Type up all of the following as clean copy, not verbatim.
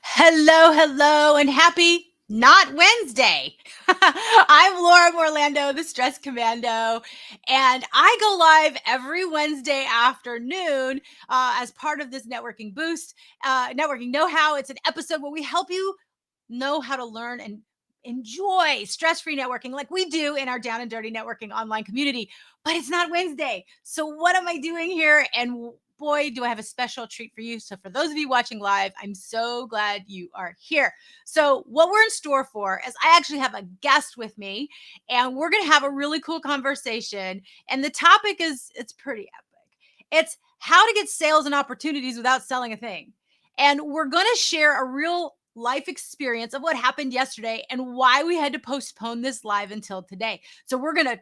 Hello, hello, and happy not Wednesday. I'm Laura Orlando, the Stress Commando, and I go live every Wednesday afternoon as part of this networking boost, networking know-how. It's an episode where we help you know how to learn and enjoy stress-free networking like we do in our Down and Dirty Networking online community. But it's not Wednesday. So what am I doing here? And boy, do I have a special treat for you. So for those of you watching live, I'm so glad you are here. So what we're in store for is I actually have a guest with me and we're going to have a really cool conversation. And the topic it's pretty epic. It's how to get sales and opportunities without selling a thing. And we're going to share a real life experience of what happened yesterday and why we had to postpone this live until today. So we're going to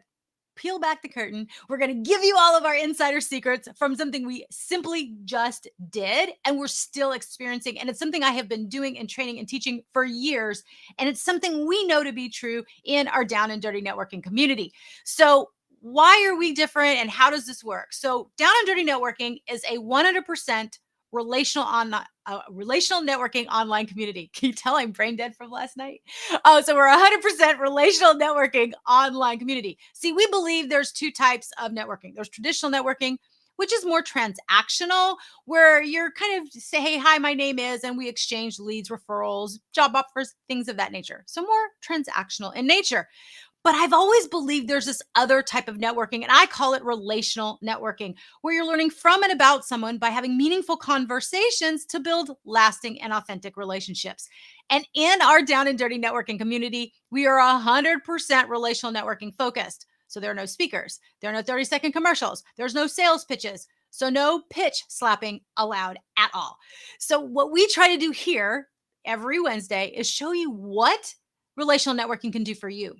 peel back the curtain. We're going to give you all of our insider secrets from something we simply just did and we're still experiencing. And it's something I have been doing and training and teaching for years. And it's something we know to be true in our Down and Dirty Networking community. So why are we different and how does this work? So Down and Dirty Networking is a 100% relational networking online community. Can you tell I'm brain dead from last night? Oh, so we're 100% relational networking online community. See, we believe there's two types of networking. There's traditional networking, which is more transactional, where you're kind of say, hey, hi, my name is, and we exchange leads, referrals, job offers, things of that nature. So more transactional in nature. But I've always believed there's this other type of networking, and I call it relational networking, where you're learning from and about someone by having meaningful conversations to build lasting and authentic relationships. And in our Down and Dirty Networking community, we are 100% relational networking focused. So there are no speakers, there are no 30-second commercials, there's no sales pitches. So no pitch slapping allowed at all. So what we try to do here every Wednesday is show you what relational networking can do for you.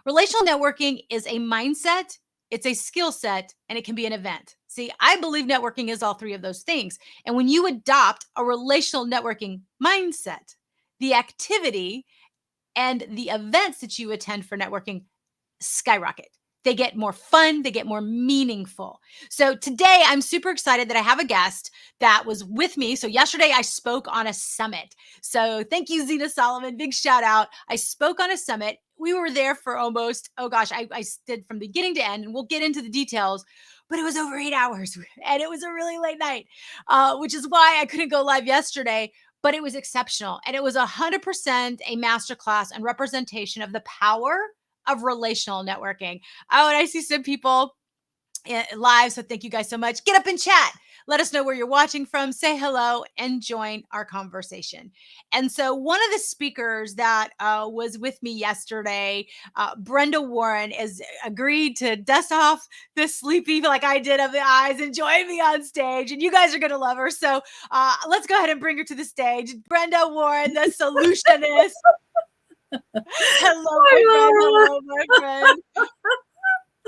Relational networking is a mindset, it's a skill set, and it can be an event. See, I believe networking is all three of those things. And when you adopt a relational networking mindset, the activity and the events that you attend for networking skyrocket. They get more fun, they get more meaningful. So today I'm super excited that I have a guest that was with me. So yesterday I spoke on a summit. So thank you, Zena Solomon. Big shout out. I spoke on a summit. We were there for almost, oh gosh, I did from beginning to end, and we'll get into the details, but it was over 8 hours and it was a really late night, which is why I couldn't go live yesterday. But it was exceptional. And it was 100% a masterclass and representation of the power of relational networking. Oh, and I see some people live. So thank you guys so much. Get up and chat. Let us know where you're watching from. Say hello and join our conversation. And so one of the speakers that was with me yesterday, Brenda Warren, is agreed to dust off the sleepy like I did of the eyes and join me on stage. And you guys are going to love her. So let's go ahead and bring her to the stage. Brenda Warren, the solutionist. Hello, my friend. Hello, my friend.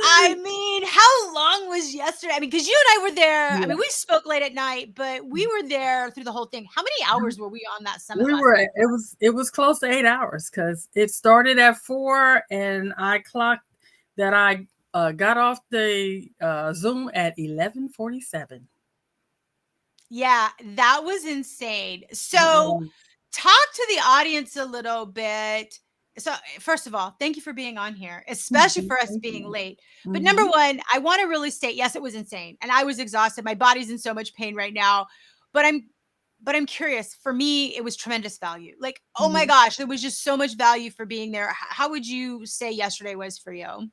I mean, how long was yesterday? I mean, because you and I were there. I mean, we spoke late at night, but we were there through the whole thing. How many hours were we on that summit We last were. night? It was close to 8 hours because it started at 4, and I clocked that I got off the Zoom at 11:47. Yeah, that was insane. So, talk to the audience a little bit. So, first of all, thank you for being on here, especially for us Thank being you. late. But number Mhm. one, I want to really state, yes, it was insane, and I was exhausted. My body's in so much pain right now, but I'm curious. For me, it was tremendous value. Like, oh my Mhm. gosh, there was just so much value for being there. How would you say yesterday was for you?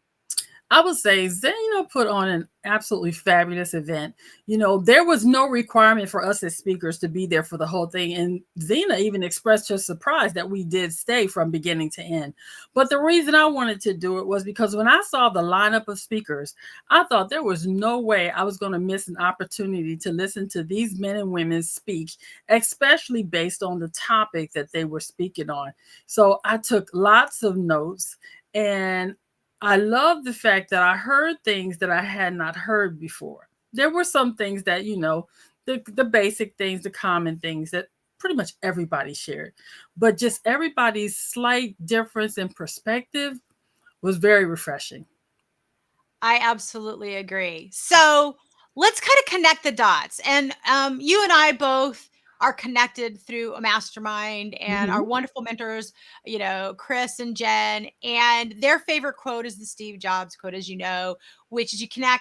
I would say Zeno put on an absolutely fabulous event. There was no requirement for us as speakers to be there for the whole thing. And Zena even expressed her surprise that we did stay from beginning to end. But the reason I wanted to do it was because when I saw the lineup of speakers, I thought there was no way I was going to miss an opportunity to listen to these men and women speak, especially based on the topic that they were speaking on. So I took lots of notes, and I love the fact that I heard things that I had not heard before. There were some things that, the basic things, the common things that pretty much everybody shared. But just everybody's slight difference in perspective was very refreshing. I absolutely agree. So let's kind of connect the dots. And you and I both are connected through a mastermind, and our Mhm. wonderful mentors, Chris and Jen, and their favorite quote is the Steve Jobs quote, as you know, which is you cannot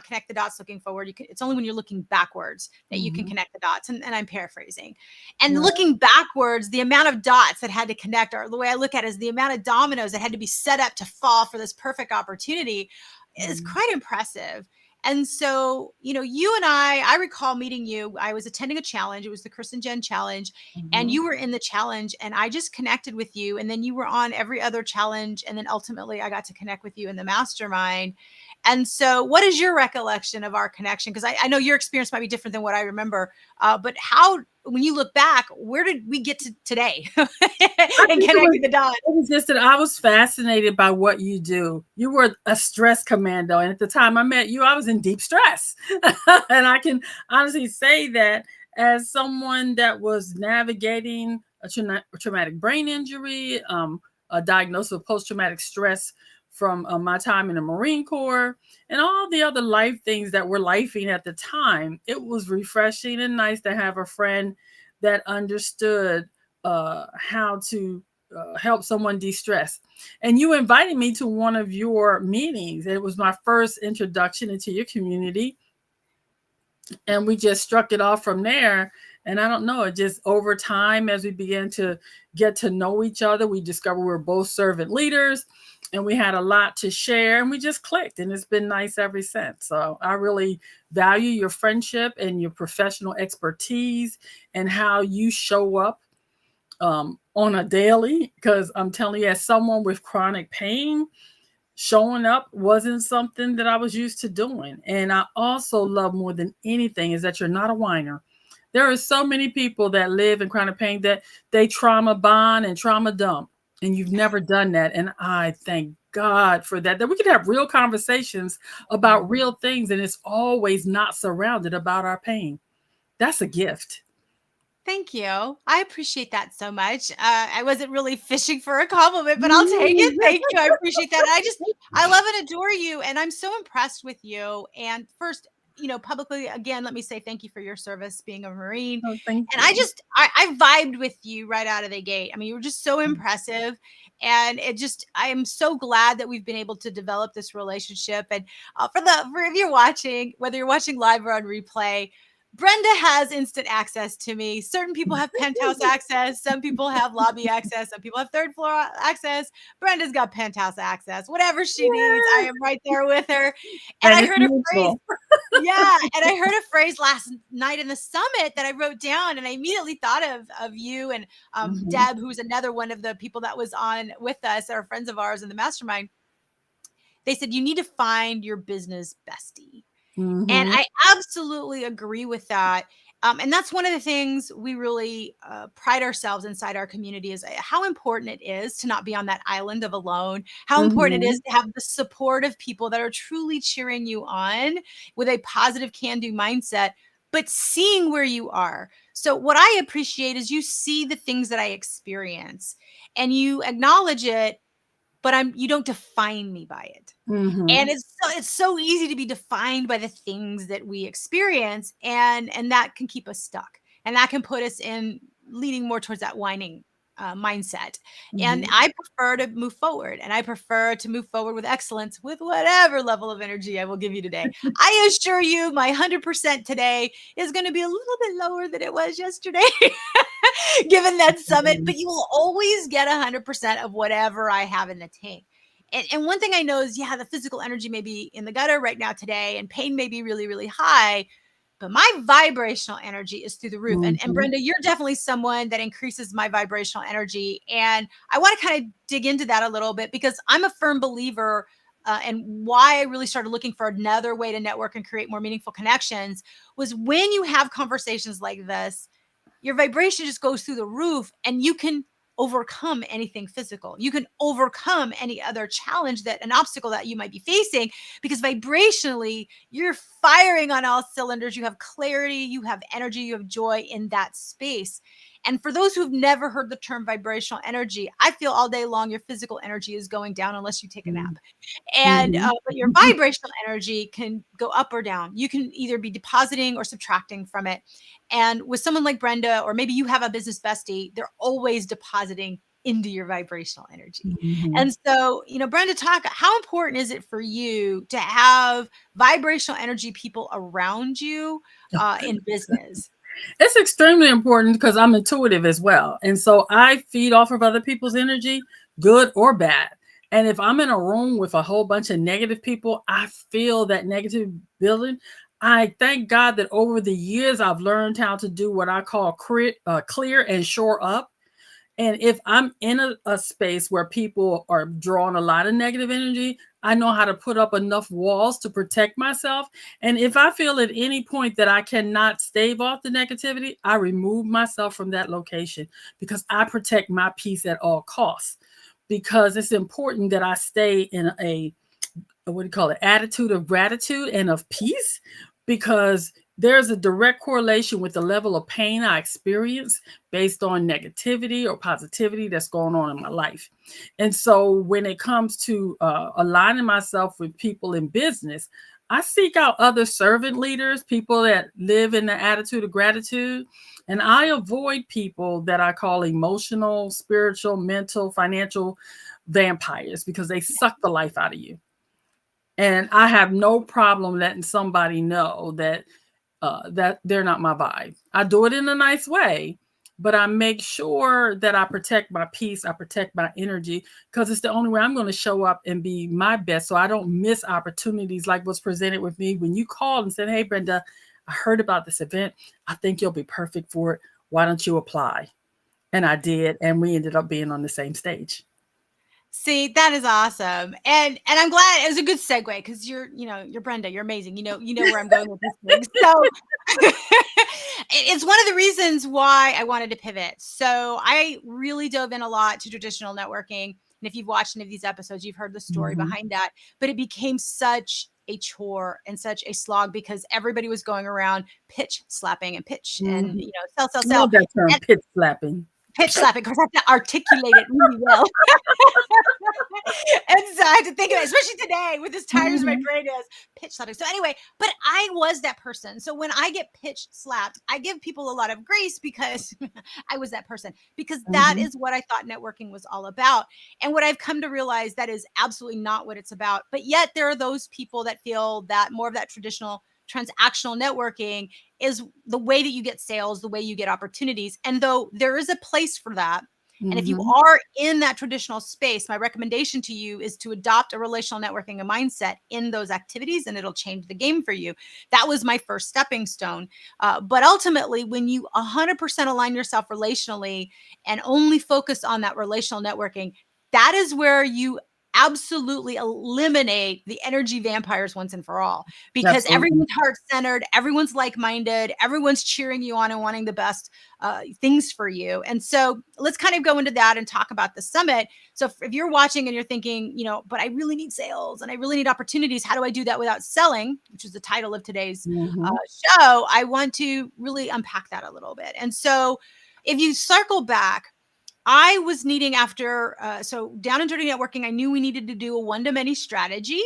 connect the dots looking forward. It's only when you're looking backwards that you can Mhm. connect the dots. And I'm paraphrasing. And Yeah. looking backwards, the amount of dots that had to connect, or the way I look at it is the amount of dominoes that had to be set up to fall for this perfect opportunity is Mhm. quite impressive. And so, you and I recall meeting you. I was attending a challenge. It was the Chris and Jen challenge, and Mhm. you were in the challenge, and I just connected with you. And then you were on every other challenge. And then ultimately I got to connect with you in the mastermind. And so, what is your recollection of our connection? Because I know your experience might be different than what I remember. But when you look back, where did we get to today I and think connecting the dots? it was just that I was fascinated by what you do. You were a stress commando, and at the time I met you, I was in deep stress. And I can honestly say that as someone that was navigating a traumatic brain injury, a diagnosis of post-traumatic stress from my time in the Marine Corps, and all the other life things that were lifing at the time, it was refreshing and nice to have a friend that understood how to help someone de-stress. And you invited me to one of your meetings. It was my first introduction into your community, and we just struck it off from there. And I don't know, it just over time, as we began to get to know each other, we discovered we were both servant leaders, and we had a lot to share, and we just clicked, and it's been nice ever since. So I really value your friendship and your professional expertise and how you show up on a daily, because I'm telling you, as someone with chronic pain, showing up wasn't something that I was used to doing. And I also love more than anything is that you're not a whiner. There are so many people that live in chronic pain that they trauma bond and trauma dump, and you've never done that. And I thank God for that, that we can have real conversations about real things, and it's always not surrounded about our pain. That's a gift. Thank you. I appreciate that so much. I wasn't really fishing for a compliment, but I'll take it. Thank you. I appreciate that. I love and adore you. And I'm so impressed with you. And first, publicly, again, let me say thank you for your service being a Marine. Oh, thank And you. I vibed with you right out of the gate. I mean, you were just so impressive. And I am so glad that we've been able to develop this relationship. And for if you're watching, whether you're watching live or on replay, Brenda has instant access to me. Certain people have penthouse access. Some people have lobby access. Some people have third floor access. Brenda's got penthouse access. Whatever she needs, I Yeah. am right there with her. And And I it's heard a phrase. mutual. Yeah, and I heard a phrase last night in the summit that I wrote down, and I immediately thought of you and Mhm. Deb, who's another one of the people that was on with us, or friends of ours in the mastermind. They said you need to find your business bestie. And Mhm. I absolutely agree with that. And that's one of the things we really pride ourselves inside our community is how important it is to not be on that island of alone, how important it is Mhm. to have the support of people that are truly cheering you on with a positive can do mindset, but seeing where you are. So, what I appreciate is you see the things that I experience and you acknowledge it, but you don't define me by it. And Mhm. it's so easy to be defined by the things that we experience, and that can keep us stuck, and that can put us in leading more towards that whining mindset. And Mhm. I prefer to move forward, and I prefer to move forward with excellence with whatever level of energy I will give you today. I assure you my 100% today is going to be a little bit lower than it was yesterday given that summit, Mhm. but you will always get 100% of whatever I have in the tank. And one thing I know is, yeah, the physical energy may be in the gutter right now today, and pain may be really, really high, but my vibrational energy is through the roof. And Mhm. Brenda, you're definitely someone that increases my vibrational energy. And I want to kind of dig into that a little bit because I'm a firm believer. And why I really started looking for another way to network and create more meaningful connections was when you have conversations like this, your vibration just goes through the roof, and you can overcome anything physical. You can overcome any other challenge, that an obstacle that you might be facing, because vibrationally you're firing on all cylinders. You have clarity, you have energy, you have joy in that space. And for those who've never heard the term vibrational energy, I feel all day long your physical energy is going down unless you take a nap. And Mhm. but your vibrational energy can go up or down. You can either be depositing or subtracting from it. And with someone like Brenda, or maybe you have a business bestie, they're always depositing into your vibrational energy. Mhm. And so, Brenda, talk, how important is it for you to have vibrational energy people around you in business? It's extremely important because I'm intuitive as well. And so I feed off of other people's energy, good or bad. And if I'm in a room with a whole bunch of negative people, I feel that negative building. I thank God that over the years, I've learned how to do what I call clear and shore up. And if I'm in a space where people are drawing a lot of negative energy, I know how to put up enough walls to protect myself. And if I feel at any point that I cannot stave off the negativity, I remove myself from that location because I protect my peace at all costs. Because it's important that I stay in a what do you call it, attitude of gratitude and of peace, because there's a direct correlation with the level of pain I experience based on negativity or positivity that's going on in my life. And so when it comes to aligning myself with people in business, I seek out other servant leaders, people that live in the attitude of gratitude. And I avoid people that I call emotional, spiritual, mental, financial vampires because they suck the life out of you. And I have no problem letting somebody know that they're not my vibe. I do it in a nice way, but I make sure that I protect my peace, I protect my energy, because it's the only way I'm going to show up and be my best, so I don't miss opportunities like what's presented with me when you called and said, "Hey, Brenda, I heard about this event. I think you'll be perfect for it. Why don't you apply?" And I did, and we ended up being on the same stage. See, that is awesome. And I'm glad it was a good segue because you're Brenda, you're amazing. You know where I'm going with this thing. So it's one of the reasons why I wanted to pivot. So I really dove in a lot to traditional networking. And if you've watched any of these episodes, you've heard the story Mhm. behind that. But it became such a chore and such a slog because everybody was going around pitch slapping and pitch and Mhm. sell, sell, I sell. love that term, pitch slapping. Pitch slapping because I have to articulate it really well. And so I had to think of it, especially today with as tired as my Mhm. brain is, pitch slapping. So anyway, but I was that person. So when I get pitch slapped, I give people a lot of grace because I was that person, because that Mhm. is what I thought networking was all about. And what I've come to realize, that is absolutely not what it's about. But yet there are those people that feel that more of that traditional transactional networking is the way that you get sales, the way you get opportunities. And though there is a place for that, and if you Mhm. are in that traditional space, my recommendation to you is to adopt a relational networking mindset in those activities, and it'll change the game for you. That was my first stepping stone. But ultimately, when you 100% align yourself relationally and only focus on that relational networking, that is where you absolutely eliminate the energy vampires once and for all, because Absolutely. everyone's heart centered, everyone's like minded, everyone's cheering you on and wanting the best things for you. And so let's kind of go into that and talk about the summit. So if you're watching and you're thinking, but I really need sales and I really need opportunities, how do I do that without selling, which is the title of today's uh, Mhm. show, I want to really unpack that a little bit. And so if you circle back, I was needing so down and dirty networking, I knew we needed to do a one-to-many strategy.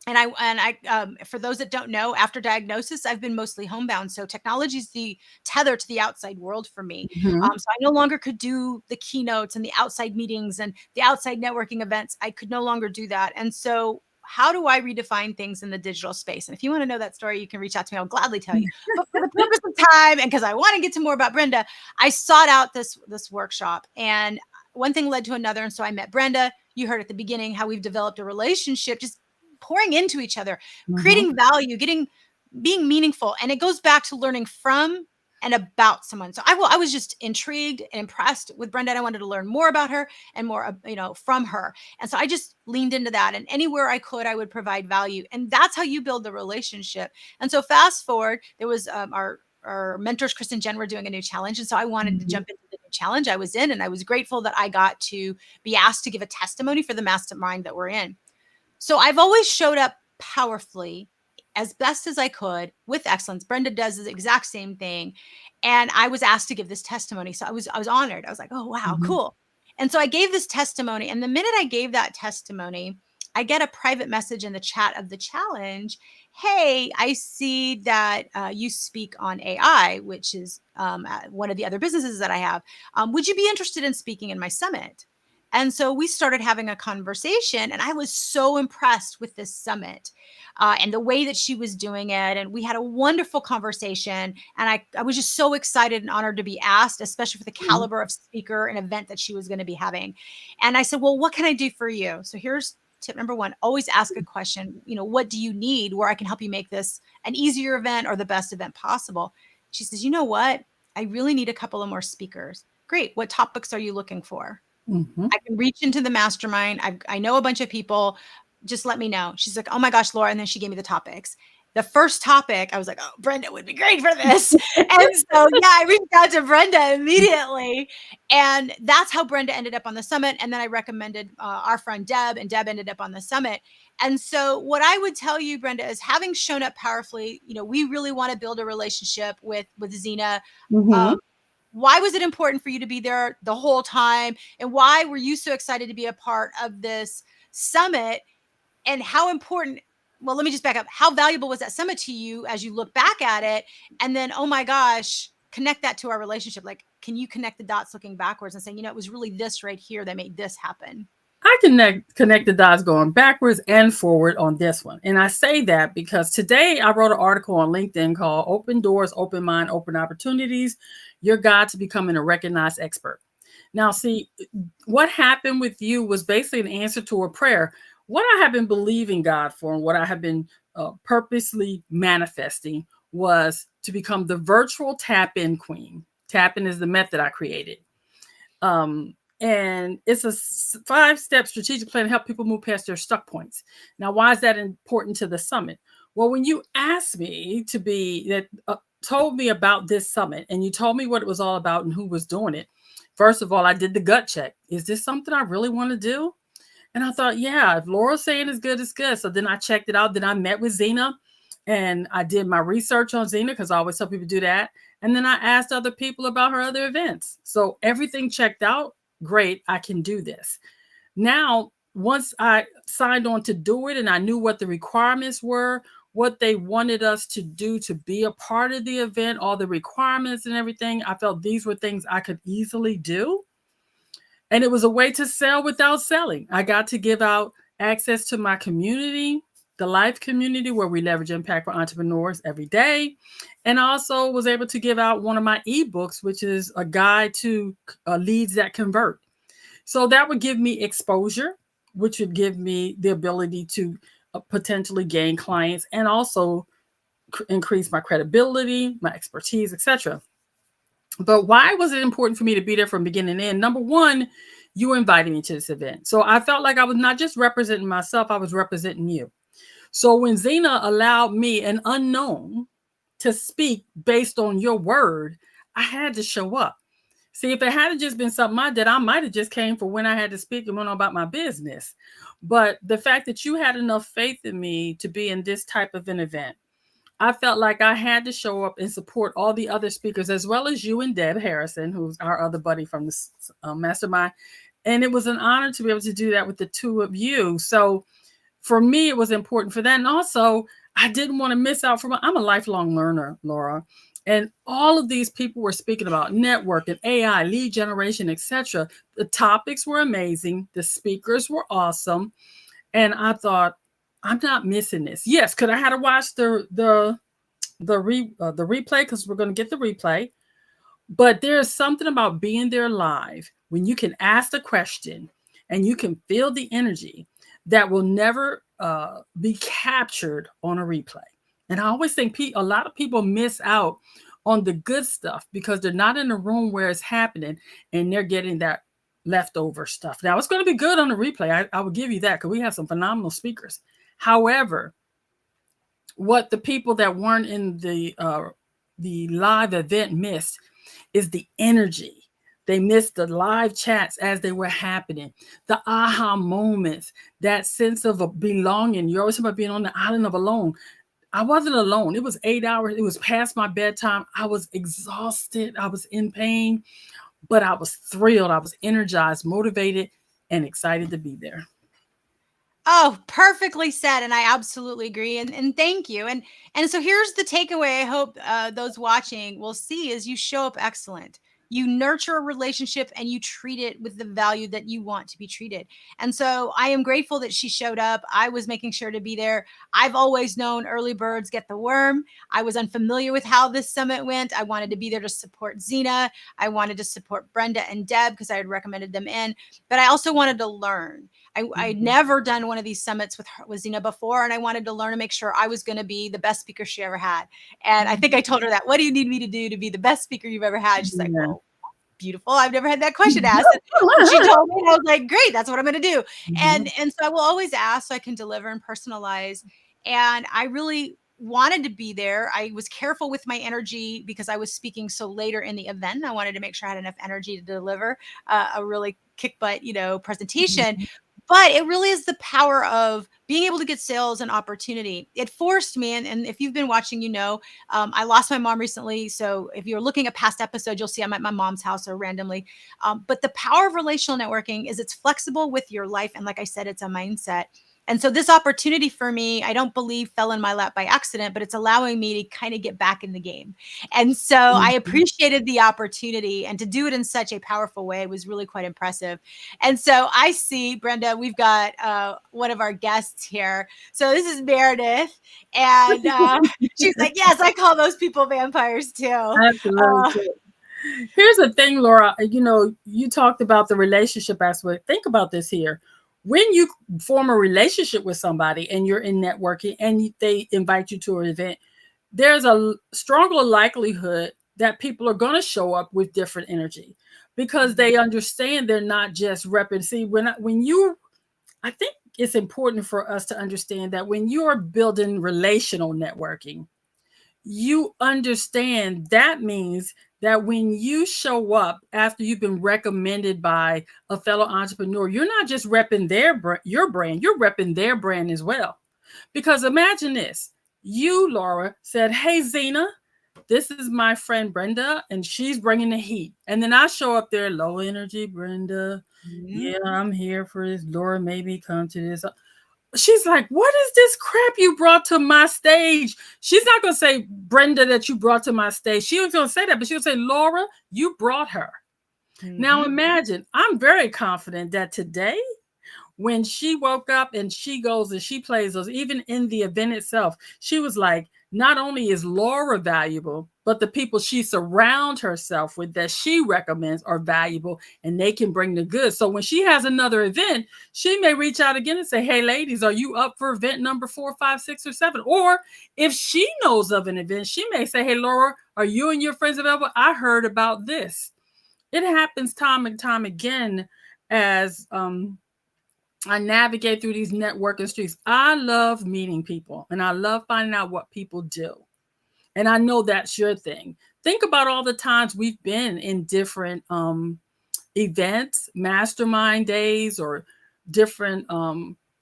And I, for those that don't know, after diagnosis, I've been mostly homebound. So technology is the tether to the outside world for me. Mhm. So I no longer could do the keynotes and the outside meetings and the outside networking events. I could no longer do that. And so, how do I redefine things in the digital space? And if you want to know that story, you can reach out to me. I'll gladly tell you. But for the purpose of time, and because I want to get to more about Brenda, I sought out this workshop, and one thing led to another. And so I met Brenda. You heard at the beginning how we've developed a relationship, just pouring into each other, Mhm. creating value, being meaningful. And it goes back to learning from and about someone. So I was just intrigued and impressed with Brenda. And I wanted to learn more about her and more, from her. And so I just leaned into that. And anywhere I could, I would provide value. And that's how you build the relationship. And so fast forward, there was our mentors, Chris and Jen, were doing a new challenge. And so I wanted to Mhm. jump into the new challenge I was in. And I was grateful that I got to be asked to give a testimony for the mastermind that we're in. So I've always showed up powerfully as best as I could with excellence. Brenda does the exact same thing. And I was asked to give this testimony. So I was honored. I was like, oh, wow, Mhm. cool. And so I gave this testimony. And the minute I gave that testimony, I get a private message in the chat of the challenge. Hey, I see that you speak on AI, which is one of the other businesses that I have. Would you be interested in speaking in my summit? And so we started having a conversation, and I was so impressed with this summit and the way that she was doing it. And we had a wonderful conversation. And I was just so excited and honored to be asked, especially for the Mhm. caliber of speaker and event that she was going to be having. And I said, well, what can I do for you? So here's tip number one: always ask a question. What do you need where I can help you make this an easier event or the best event possible? She says, you know what? I really need a couple of more speakers. Great. What topics are you looking for? Mhm. I can reach into the mastermind. I know a bunch of people. Just let me know. She's like, oh my gosh, Laura. And then she gave me the topics. The first topic, I was like, oh, Brenda would be great for this. And so, yeah, I reached out to Brenda immediately. And that's how Brenda ended up on the summit. And then I recommended our friend Deb, and Deb ended up on the summit. And so, what I would tell you, Brenda, is having shown up powerfully, we really want to build a relationship with Zena. Mhm. Um, why was it important for you to be there the whole time? And why were you so excited to be a part of this summit? And how important, well, let me just back up. How valuable was that summit to you as you look back at it? And then, oh my gosh, connect that to our relationship. Like, can you connect the dots looking backwards and saying, it was really this right here that made this happen? I connect the dots going backwards and forward on this one. And I say that because today I wrote an article on LinkedIn called Open Doors, Open Mind, Open Opportunities, Your Guide to Becoming a Recognized Expert. Now, see, what happened with you was basically an answer to a prayer. What I have been believing God for and what I have been purposely manifesting was to become the virtual tap-in queen. Tap-in is the method I created. And it's a 5-step strategic plan to help people move past their stuck points. Now, why is that important to the summit? Well, when you asked me to be that, told me about this summit, and you told me what it was all about and who was doing it. First of all, I did the gut check. Is this something I really want to do? And I thought, yeah, if Laura's saying it's good, it's good. So then I checked it out. Then I met with Zena and I did my research on Zena because I always tell people to do that. And then I asked other people about her other events. So everything checked out. Great, I can do this. Now, once I signed on to do it and I knew what the requirements were, what they wanted us to do to be a part of the event, all the requirements and everything, I felt these were things I could easily do. And it was a way to sell without selling. I got to give out access to my community, the life community where we leverage impact for entrepreneurs every day. And I also was able to give out one of my ebooks, which is a guide to leads that convert. So that would give me exposure, which would give me the ability to potentially gain clients and also increase my credibility, my expertise, etc. But why was it important for me to be there from beginning to end? Number one, you invited me to this event. So I felt like I was not just representing myself, I was representing you. So when Zena allowed me, an unknown, to speak based on your word, I had to show up. See, if it had just been something I did, I might have just came for when I had to speak and went on about my business. But the fact that you had enough faith in me to be in this type of an event, I felt like I had to show up and support all the other speakers, as well as you and Deb Harrison, who's our other buddy from the mastermind. And it was an honor to be able to do that with the two of you. So for me, it was important for that. And also, I didn't want to miss out from, I'm a lifelong learner, Laura. And all of these people were speaking about networking, AI, lead generation, etc. The topics were amazing. The speakers were awesome. And I thought, I'm not missing this. Yes, could I had to watch the replay because we're going to get the replay. But there's something about being there live when you can ask the question and you can feel the energy that will never be captured on a replay. And I always think a lot of people miss out on the good stuff because they're not in the room where it's happening and they're getting that leftover stuff. Now, it's going to be good on the replay. I will give you that because we have some phenomenal speakers. However, what the people that weren't in the live event missed is the energy. They missed the live chats as they were happening, the aha moments, that sense of belonging. You're always talking about being on the island of alone. I wasn't alone. It was 8 hours. It was past my bedtime. I was exhausted. I was in pain, but I was thrilled. I was energized, motivated, and excited to be there. Oh, perfectly said. And I absolutely agree. And thank you. And so here's the takeaway I hope those watching will see is you show up excellent. You nurture a relationship and you treat it with the value that you want to be treated. And so I am grateful that she showed up. I was making sure to be there. I've always known early birds get the worm. I was unfamiliar with how this summit went. I wanted to be there to support Zena. I wanted to support Brenda and Deb because I had recommended them in, but I also wanted to learn. I'd never done one of these summits with Zena before, and I wanted to learn to make sure I was going to be the best speaker she ever had. And I think I told her that. What do you need me to do to be the best speaker you've ever had? She's like, well, beautiful. I've never had that question asked. And she told me, and I was like, great, that's what I'm going to do. And so I will always ask so I can deliver and personalize. And I really wanted to be there. I was careful with my energy because I was speaking so later in the event. I wanted to make sure I had enough energy to deliver a really kick butt, presentation. But it really is the power of being able to get sales and opportunity. It forced me, and if you've been watching, I lost my mom recently. So if you're looking at past episodes, you'll see I'm at my mom's house or randomly. But the power of relational networking is it's flexible with your life. And like I said, it's a mindset. And so this opportunity for me, I don't believe fell in my lap by accident, but it's allowing me to kind of get back in the game. And so I appreciated the opportunity, and to do it in such a powerful way was really quite impressive. And so I see, Brenda, we've got one of our guests here. So this is Meredith. And she's like, yes, I call those people vampires too. Absolutely. Here's the thing, Laura, you talked about the relationship aspect. Think about this here. When you form a relationship with somebody and you're in networking and they invite you to an event, there's a stronger likelihood that people are going to show up with different energy because they understand they're not just repping. See, I think it's important for us to understand that when you're building relational networking, you understand that means that when you show up after you've been recommended by a fellow entrepreneur, you're not just repping your brand, you're repping their brand as well. Because imagine this, you, Laura, said, hey, Zena, this is my friend Brenda, and she's bringing the heat. And then I show up there, low energy, Brenda. Yeah, I'm here for this. Laura, maybe come to this. She's like, what is this crap you brought to my stage? She's not going to say, Brenda, that you brought to my stage. She was going to say that, but she'll say, Laura, you brought her. Now imagine, I'm very confident that today, when she woke up and she goes and she plays those, even in the event itself, she was like, not only is Laura valuable, but the people she surrounds herself with that she recommends are valuable and they can bring the goods. So when she has another event, she may reach out again and say, hey, ladies, are you up for event number 4, 5, 6, or 7? Or if she knows of an event, she may say, hey, Laura, are you and your friends available? I heard about this. It happens time and time again as I navigate through these networking streets. I love meeting people and I love finding out what people do. And I know that's your thing. Think about all the times we've been in different events, mastermind days, or different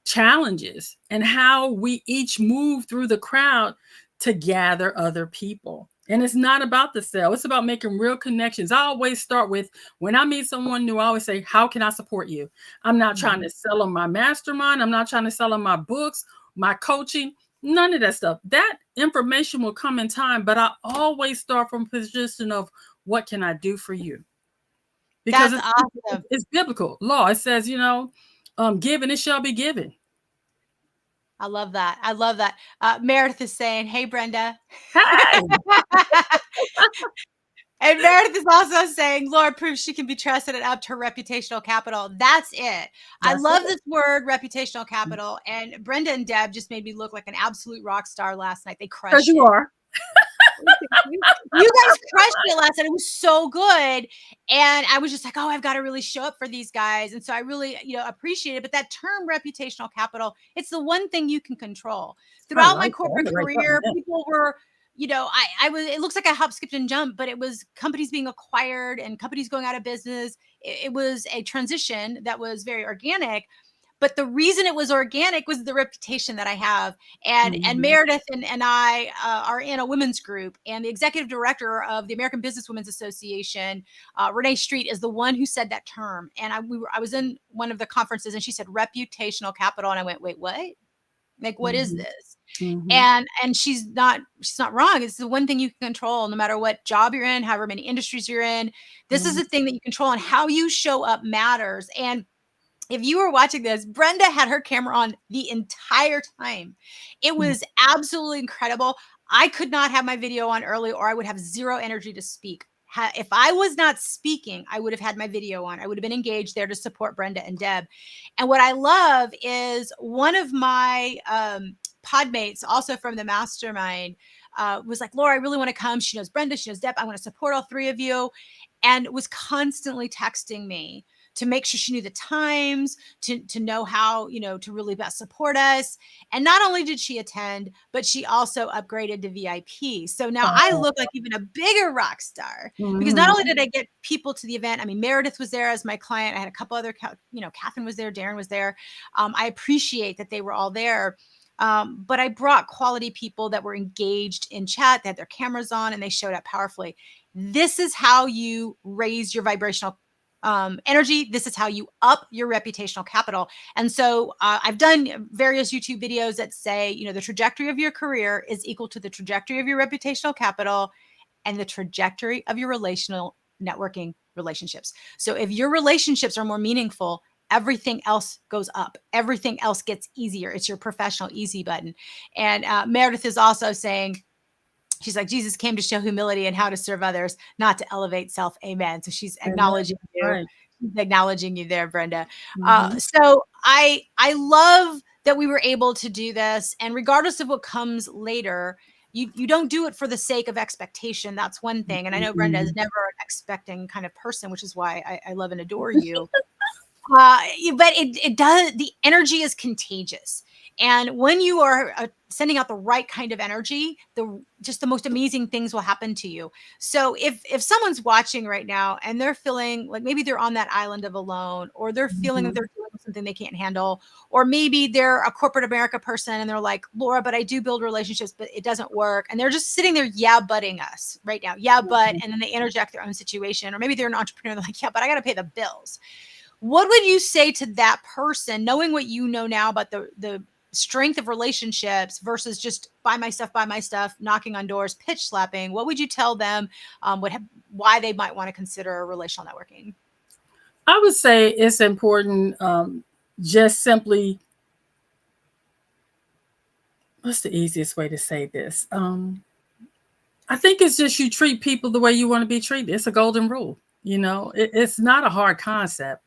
challenges, and how we each move through the crowd to gather other people. And it's not about the sale. It's about making real connections. I always start with, when I meet someone new, I always say, how can I support you? I'm not trying to sell them my mastermind. I'm not trying to sell them my books, my coaching, none of that stuff. That information will come in time, but I always start from a position of, what can I do for you? Because that's awesome. It's biblical law. It says, give and it shall be given. I love that. I love that. Meredith is saying, hey, Brenda. Hey. And Meredith is also saying, Laura proves she can be trusted and upped her reputational capital. That's it. I love this word, reputational capital. And Brenda and Deb just made me look like an absolute rock star last night. They crushed it. Because you are. You guys crushed it last night. It was so good. And I was just like, oh, I've got to really show up for these guys. And so I really, appreciate it. But that term reputational capital, it's the one thing you can control. Throughout my corporate career, people were, I was, it looks like I hop, skipped, and jumped, but it was companies being acquired and companies going out of business. It was a transition that was very organic. But the reason it was organic was the reputation that I have. And Mhm. Meredith and I are in a women's group, and the executive director of the American Business Women's Association, Renee Street, is the one who said that term. And I was in one of the conferences, and she said reputational capital, and I went, wait, what? Like, what is Mhm. this? Mhm. And she's not wrong. It's the one thing you can control, no matter what job you're in, however many industries you're in. This is Mhm. the thing that you control, and how you show up matters. And if you were watching this, Brenda had her camera on the entire time. It Mm. was absolutely incredible. I could not have my video on early, or I would have zero energy to speak. If I was not speaking, I would have had my video on. I would have been engaged there to support Brenda and Deb. And what I love is one of my podmates, also from the mastermind, was like, Laura, I really want to come. She knows Brenda, she knows Deb. I want to support all three of you. And was constantly texting me to make sure she knew the times, to know how, to really best support us. And not only did she attend, but she also upgraded to VIP. So now I Oh. look like even a bigger rock star, because not Mhm. only did I get people to the event, I mean, Meredith was there as my client. I had a couple other, Catherine was there, Darren was there. I appreciate that they were all there. But I brought quality people that were engaged in chat, they had their cameras on, and they showed up powerfully. This is how you raise your vibrational energy. This is how you up your reputational capital. And so I've done various YouTube videos that say, the trajectory of your career is equal to the trajectory of your reputational capital and the trajectory of your relational networking relationships. So if your relationships are more meaningful, everything else goes up. Everything else gets easier. It's your professional easy button. And Meredith is also saying, she's like, Jesus came to show humility and how to serve others, not to elevate self. Amen. So she's Amen. acknowledging you. Right. She's acknowledging you there, Brenda. Mhm. So I love that we were able to do this. And regardless of what comes later, you don't do it for the sake of expectation. That's one thing. And I know Brenda is Mhm. never an expecting kind of person, which is why I love and adore you. But it does, the energy is contagious. And when you are sending out the right kind of energy, just the most amazing things will happen to you. So if someone's watching right now and they're feeling like maybe they're on that island of alone, or they're feeling that Mhm. they're dealing with something they can't handle, or maybe they're a corporate America person and they're like, Laura, but I do build relationships, but it doesn't work. And they're just sitting there, yeah, butting us right now. Yeah, but, and then they interject their own situation. Or maybe they're an entrepreneur. They're like, yeah, but I got to pay the bills. What would you say to that person, knowing what you know now about the strength of relationships versus just buy my stuff, knocking on doors, pitch slapping? What would you tell them? Why they might want to consider relational networking? I would say it's important, just simply, what's the easiest way to say this? I think it's just you treat people the way you want to be treated. It's a golden rule. It's not a hard concept.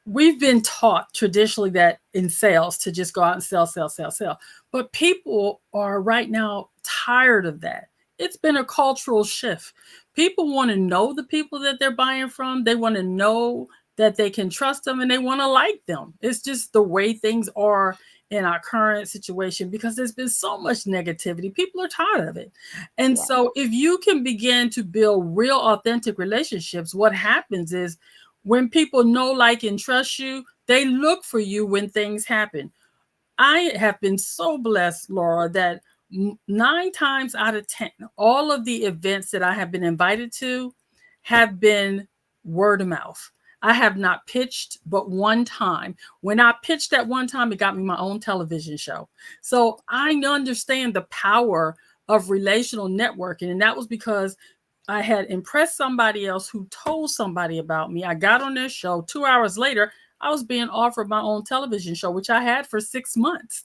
We've been taught traditionally that in sales to just go out and sell, sell, sell, sell. But people are right now tired of that. It's been a cultural shift. People want to know the people that they're buying from. They want to know that they can trust them, and they want to like them. It's just the way things are in our current situation, because there's been so much negativity. People are tired of it. And Yeah. so if you can begin to build real authentic relationships, what happens is, when people know, like, and trust you, they look for you when things happen. I have been so blessed, Laura, that 9 times out of 10, all of the events that I have been invited to have been word of mouth. I have not pitched but one time. When I pitched that one time, it got me my own television show. So I understand the power of relational networking. And that was because I had impressed somebody else who told somebody about me. I got on their show. 2 hours later, I was being offered my own television show, which I had for 6 months.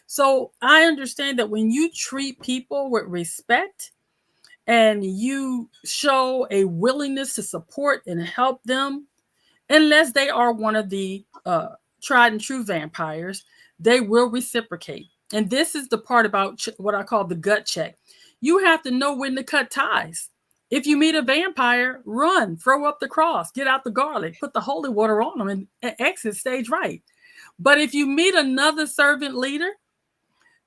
So I understand that when you treat people with respect and you show a willingness to support and help them, unless they are one of the tried and true vampires, they will reciprocate. And this is the part about what I call the gut check. You have to know when to cut ties. If you meet a vampire, run, throw up the cross, get out the garlic, put the holy water on them, and exit stage right. But if you meet another servant leader,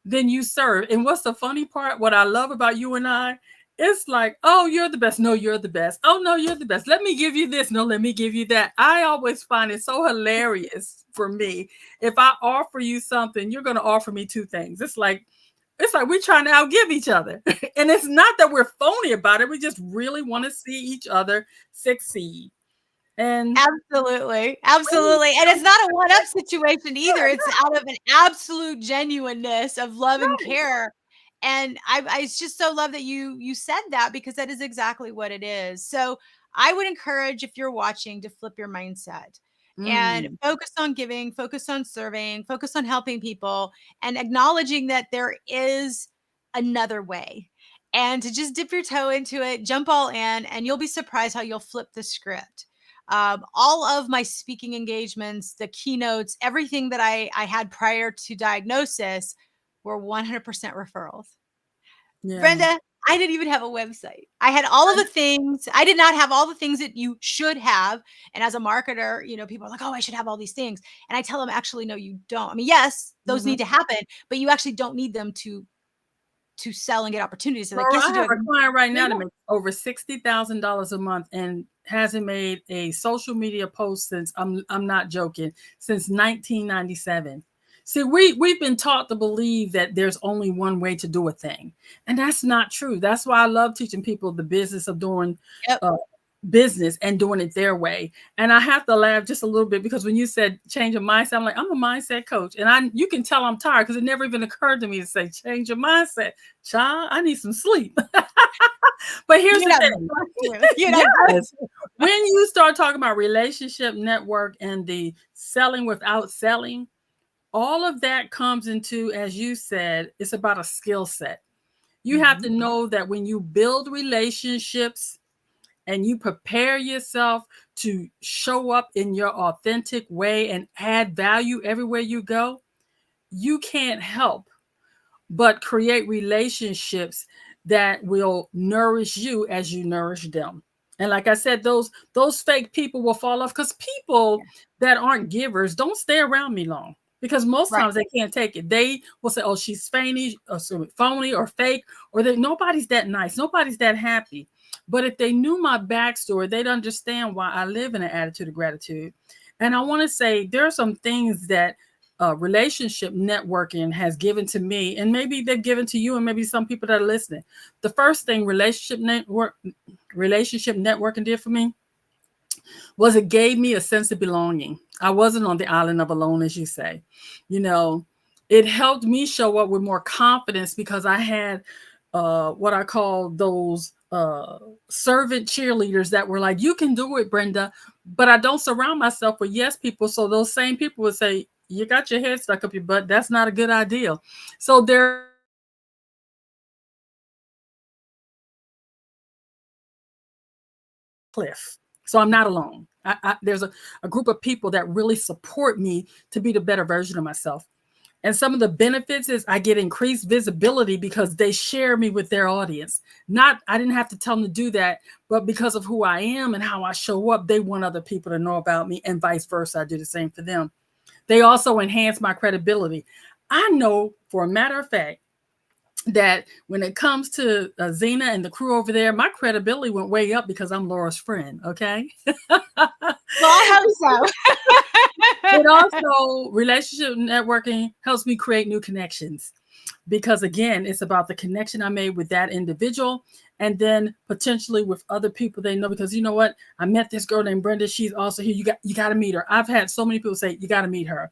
then you serve. And what's the funny part? What I love about you and I It's like, oh, you're the best. No, you're the best. Oh, no, you're the best. Let me give you this. No, let me give you that. I always find it so hilarious for me. If I offer you something, you're going to offer me two things. It's like we're trying to outgive each other. And it's not that we're phony about it. We just really want to see each other succeed. And Absolutely. Absolutely. And it's not a one up situation either. It's out of an absolute genuineness of love and care. And I just so love that you said that, because that is exactly what it is. So I would encourage, if you're watching, to flip your mindset and mm, focus on giving, focus on serving, focus on helping people, and acknowledging that there is another way. And to just dip your toe into it, jump all in, and you'll be surprised how you'll flip the script. All of my speaking engagements, the keynotes, everything that I had prior to diagnosis were 100% referrals. yeah. Brenda, I didn't even have a website. I had all of the things. I did not have all the things that you should have. And as a marketer, people are like, oh, I should have all these things. And I tell them, actually, no, you don't. I mean, yes, those Mhm. need to happen, but you actually don't need them to sell and get opportunities. So like, Laura, yes, I you do have it. a client right No, now that no. makes over $60,000 a month and hasn't made a social media post since I'm not joking, since 1997. See, we've been taught to believe that there's only one way to do a thing, and that's not true. That's why I love teaching people the business of doing Yep. uh, business and doing it their way. And I have to laugh just a little bit because when you said change your mindset, I'm like, I'm a mindset coach. And you can tell I'm tired because it never even occurred to me to say change your mindset. Child, I need some sleep. But here's You'd the have thing. breakthrough. You'd have Yes. When you start talking about relationship network and the selling without selling, all of that comes into, as you said, it's about a skill set. You have Mhm. to know that when you build relationships and you prepare yourself to show up in your authentic way and add value everywhere you go, you can't help but create relationships that will nourish you as you nourish them. And like I said, those fake people will fall off because people that aren't givers don't stay around me long because most Right. times they can't take it. They will say, "Oh, she's phony or fake, or that nobody's that nice, nobody's that happy." But if they knew my backstory, they'd understand why I live in an attitude of gratitude. And I want to say there are some things that relationship networking has given to me, and maybe they've given to you, and maybe some people that are listening. The first thing relationship networking did for me was it gave me a sense of belonging. I wasn't on the island of alone, as you say. You know, it helped me show up with more confidence because I had what I call those servant cheerleaders that were like, you can do it, Brenda. But I don't surround myself with yes people. So those same people would say, you got your head stuck up your butt. That's not a good idea. So there cliff. So I'm not alone. There's a group of people that really support me to be the better version of myself. And some of the benefits is I get increased visibility because they share me with their audience. Not, I didn't have to tell them to do that, but because of who I am and how I show up, they want other people to know about me, and vice versa. I do the same for them. They also enhance my credibility. I know for a matter of fact that when it comes to Zena and the crew over there, my credibility went way up because I'm Laura's friend. Okay. Well, I hope so. It also, relationship networking helps me create new connections because, again, it's about the connection I made with that individual and then potentially with other people they know. Because you know what? I met this girl named Brenda. She's also here. You got to meet her. I've had so many people say, you got to meet her.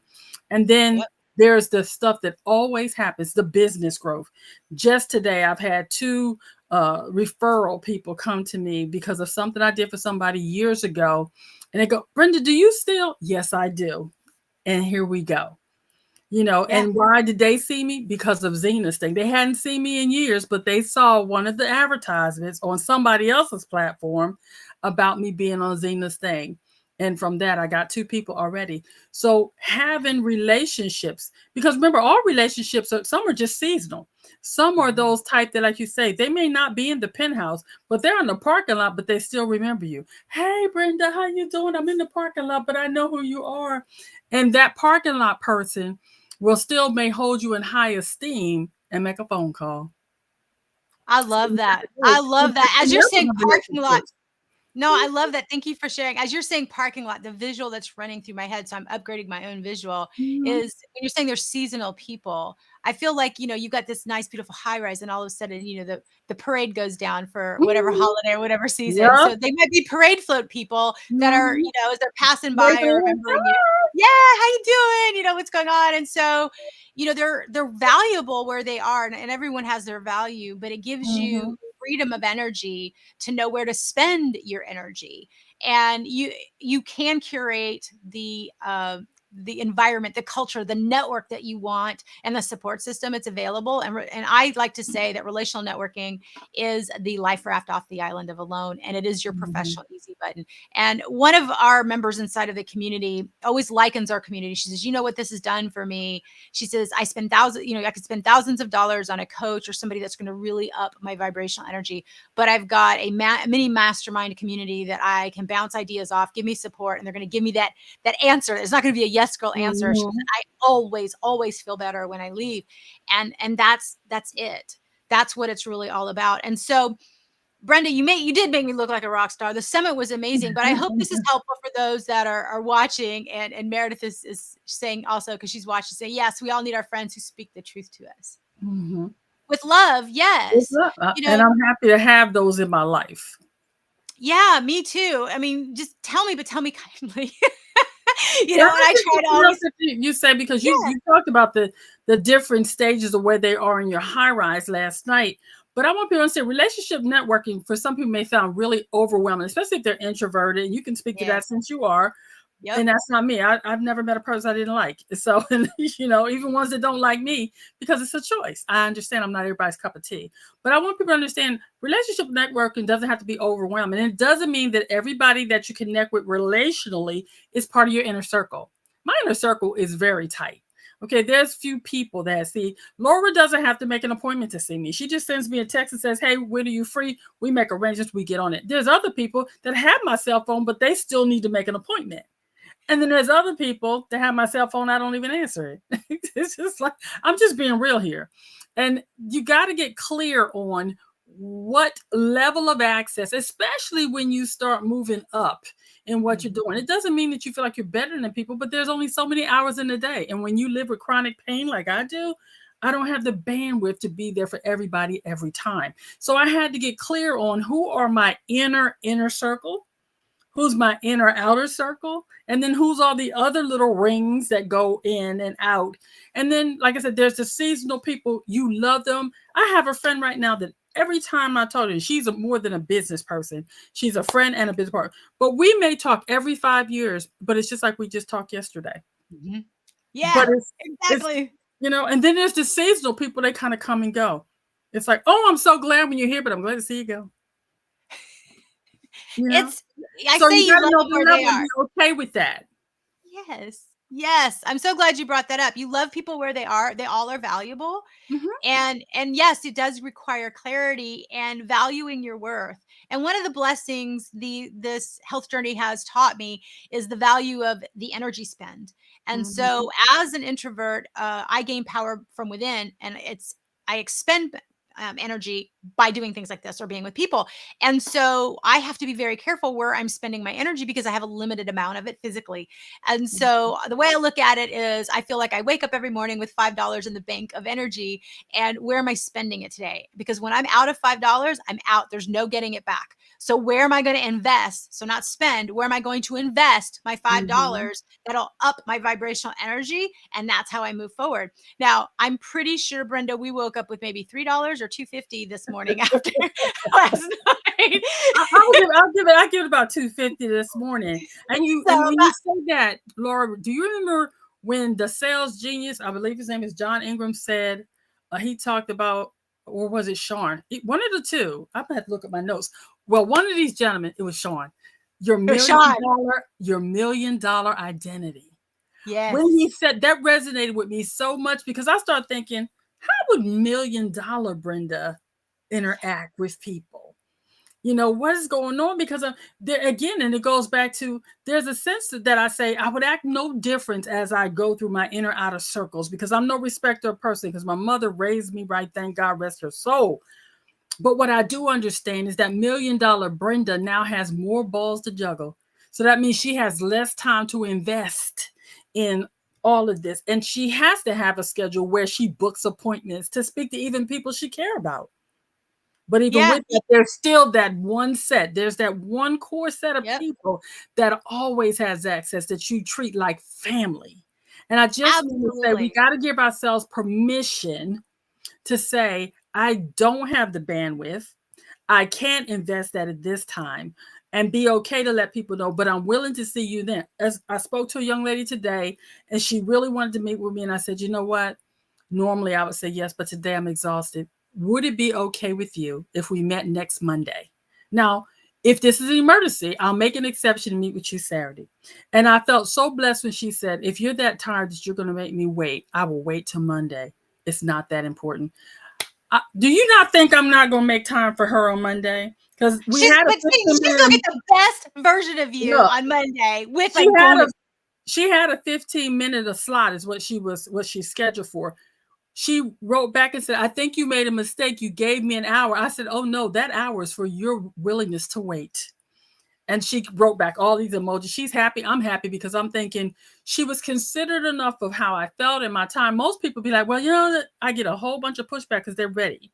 And then Yep. there's the stuff that always happens, the business growth. Just today, I've had two referral people come to me because of something I did for somebody years ago. And they go, Brenda, do you still? Yes, I do. And here we go. Yeah. And why did they see me? Because of Zena's thing. They hadn't seen me in years, but they saw one of the advertisements on somebody else's platform about me being on Zena's thing. And from that, I got two people already. So having relationships, because remember, all relationships some are just seasonal. Some are those type that, like you say, they may not be in the penthouse, but they're in the parking lot, but they still remember you. Hey, Brenda, how you doing? I'm in the parking lot, but I know who you are. And that parking lot person will still may hold you in high esteem and make a phone call. I So love you have that. to do I it. love It's that. the As you're level saying of parking lot, relationships. no, I love that. Thank you for sharing. As you're saying parking lot, the visual that's running through my head, so I'm upgrading my own visual, Mhm. is when you're saying there's seasonal people. I feel like, you've got this nice, beautiful high rise, and all of a sudden, the parade goes down for whatever Mhm. holiday or whatever season. Yep. So they might be parade float people that are, Mhm. as they're passing Raise by their are hand. remembering you. Yeah, how you doing? What's going on? And so, they're valuable where they are, and everyone has their value, but it gives you Mhm. freedom of energy to know where to spend your energy. And you can curate the environment, the culture, the network that you want, and the support system. It's available. And I like to say that relational networking is the life raft off the island of alone, and it is your Mhm. professional easy button. And one of our members inside of the community always likens our community. She says, what this has done for me? She says, I could spend thousands of dollars on a coach or somebody that's going to really up my vibrational energy, but I've got a mini mastermind community that I can bounce ideas off, give me support, and they're going to give me that answer. It's not going to be a yes girl answer. She said, Mhm. I always feel better when I leave. And that's it. That's what it's really all about. And so, Brenda, you did make me look like a rock star. The summit was amazing, but I hope this is helpful for those that are watching. And Meredith is saying also, because she's watching, say, yes, we all need our friends who speak the truth to us Mhm. with love. It's Yes. up, You and know, I'm happy to have those in my life. yeah, me too. I mean, just tell me, but tell me kindly. Yeah, And I I think try to something else always, that you said, because you yeah, you talked about the different stages of where they are in your high rise last night. But I want people to say relationship networking for some people may sound really overwhelming, especially if they're introverted. And you can speak to that yes, since you are. yep. And that's not me. I've never met a person I didn't like. So, and, even ones that don't like me, because it's a choice. I understand I'm not everybody's cup of tea, but I want people to understand relationship networking doesn't have to be overwhelming. And it doesn't mean that everybody that you connect with relationally is part of your inner circle. My inner circle is very tight. Okay, there's few people that see. Laura doesn't have to make an appointment to see me. She just sends me a text and says, "Hey, when are you free?" We make arrangements, we get on it. There's other people that have my cell phone, but they still need to make an appointment. And then there's other people that have my cell phone, I don't even answer it. It's just like, I'm just being real here. And you got to get clear on what level of access, especially when you start moving up in what you're doing. It doesn't mean that you feel like you're better than people, but there's only so many hours in a day. And when you live with chronic pain like I do, I don't have the bandwidth to be there for everybody every time. So I had to get clear on who are my inner circle, who's my inner outer circle, and then who's all the other little rings that go in and out. And then, like I said, there's the seasonal people. You love them. I have a friend right now that every time I talk to her, she's more than a business person. She's a friend and a business partner. But we may talk every 5 years, but it's just like we just talked yesterday. Mhm. But Yeah, it's exactly. and then there's the seasonal people, they kind of come and go. It's like, oh, I'm so glad when you're here, but I'm glad to see you go. You know? It's I So say you you gotta love know them the where they level and are. be okay with that. Yes. Yes. I'm so glad you brought that up. You love people where they are. They all are valuable. Mhm. And yes, it does require clarity and valuing your worth. And one of the blessings this health journey has taught me is the value of the energy spend. And Mhm. so as an introvert, I gain power from within, and I expend energy by doing things like this or being with people. And so I have to be very careful where I'm spending my energy because I have a limited amount of it physically. And so the way I look at it is I feel like I wake up every morning with $5 in the bank of energy, and where am I spending it today? Because when I'm out of $5, I'm out. There's no getting it back. So where am I going to invest? So not spend, where am I going to invest my Mhm. $5 that'll up my vibrational energy? And that's how I move forward. Now, I'm pretty sure, Brenda, we woke up with maybe $3 or 250 this morning after last night. I'll give it about 250 this morning. And So when you say that, Laura, do you remember when the sales genius, I believe his name is John Ingram, said he talked about, or was it Sean? One of the two. I'm gonna have to look at my notes. Well, one of these gentlemen, it was Sean. Your million Sean, dollar, your $1 million identity. When he yes. said that, resonated with me so much because I started thinking, how would $1 million Brenda interact with people? What is going on? Because there again, and it goes back to, there's a sense that I say I would act no different as I go through my inner outer circles, because I'm no respecter of person, because my mother raised me right, thank God, rest her soul. But what I do understand is that $1 million Brenda now has more balls to juggle. So that means she has less time to invest in all of this. And she has to have a schedule where she books appointments to speak to even people she care about. But even Yeah. with that, there's still that one set. There's that one core set of Yep. people that always has access that you treat like family. And I just want to say we Absolutely. got to give ourselves permission to say, I don't have the bandwidth. I can't invest that at this time, and be okay to let people know, but I'm willing to see you then. As I spoke to a young lady today, and she really wanted to meet with me, and I said, you know what? Normally I would say yes, but today I'm exhausted. Would it be okay with you if we met next Monday? Now, if this is an emergency, I'll make an exception and meet with you Saturday. And I felt so blessed when she said, if you're that tired that you're going to make me wait, I will wait till Monday. It's not that important. Do you not think I'm not going to make time for her on Monday? Because we She's had a but see, 15 she's gonna minute get the best version of you look. on Monday with She like had a bonus. she had a 15-minute slot is what she scheduled for. She wrote back and said, I think you made a mistake. You gave me an hour. I said, oh no, that hour is for your willingness to wait. And she wrote back all these emojis. She's happy. I'm happy because I'm thinking she was considerate enough of how I felt in my time. Most people be like, well, I get a whole bunch of pushback because they're ready,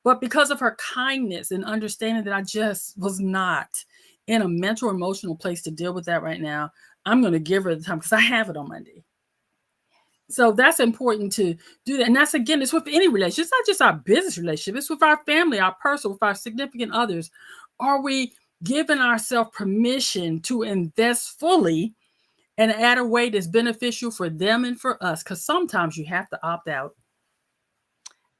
But because of her kindness and understanding that I just was not in a mental or emotional place to deal with that right now, I'm going to give her the time because I have it on Monday. So that's important to do that. And that's, again, it's with any relationship. It's not just our business relationship. It's with our family, our personal, with our significant others. Are we giving ourselves permission to invest fully and at a way that's beneficial for them and for us? Because sometimes you have to opt out.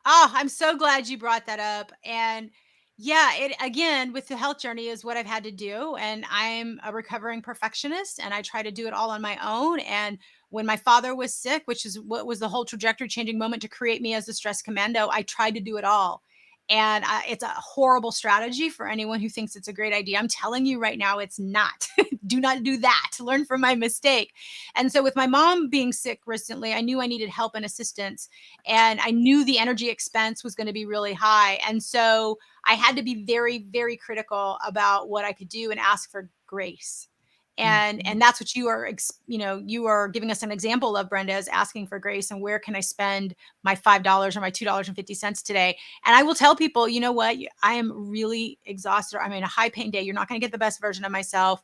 Oh, I'm so glad you brought that up. And yeah, it again with the health journey is what I've had to do. And I'm a recovering perfectionist and I try to do it all on my own. And when my father was sick, which is what was the whole trajectory changing moment to create me as a stress commando, I tried to do it all. And it's a horrible strategy for anyone who thinks it's a great idea. I'm telling you right now, it's not. Do not do that. Learn from my mistake. And so, with my mom being sick recently, I knew I needed help and assistance and I knew the energy expense was going to be really high. And so I had to be very, very critical about what I could do and ask for grace. And that's what you are giving us an example of, Brenda, is asking for grace and where can I spend my $5 or my $2.50 today. And I will tell people, you know what, I am really exhausted. I'm in a high pain day. You're not going to get the best version of myself.